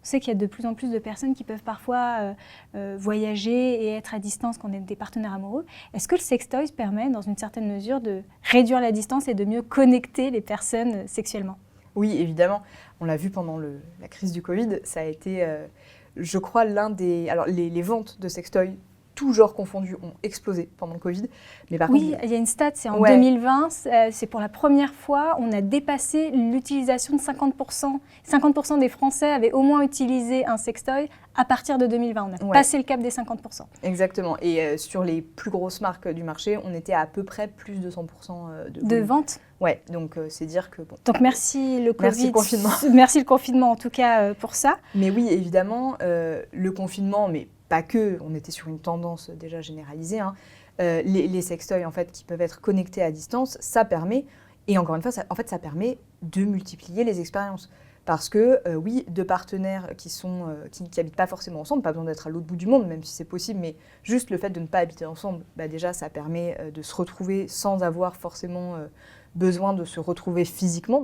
On sait qu'il y a de plus en plus de personnes qui peuvent parfois voyager et être à distance quand on est des partenaires amoureux. Est-ce que le sextoy permet, dans une certaine mesure, de réduire la distance et de mieux connecter les personnes sexuellement? Oui, évidemment. On l'a vu pendant la crise du Covid. Ça a été, je crois, l'un des... Alors, les ventes de sextoys, tous genres confondus, ont explosé pendant le Covid. Mais par Oui, contre, il y a une stat, c'est en ouais. 2020, c'est pour la première fois, on a dépassé l'utilisation de 50%. 50% des Français avaient au moins utilisé un sextoy à partir de 2020. On a passé le cap des 50%. Exactement. Et sur les plus grosses marques du marché, on était à peu près plus de 100% de vente. Ouais, donc c'est dire que bon. Donc merci le Covid. Merci le confinement. Merci le confinement en tout cas pour ça. Mais oui, évidemment, le confinement, mais pas que, on était sur une tendance déjà généralisée, hein. Les sextoys en fait, qui peuvent être connectés à distance, ça permet, et encore une fois, ça permet de multiplier les expériences. Parce que oui, deux partenaires qui habitent pas forcément ensemble, pas besoin d'être à l'autre bout du monde, même si c'est possible, mais juste le fait de ne pas habiter ensemble, bah déjà ça permet de se retrouver sans avoir forcément besoin de se retrouver physiquement.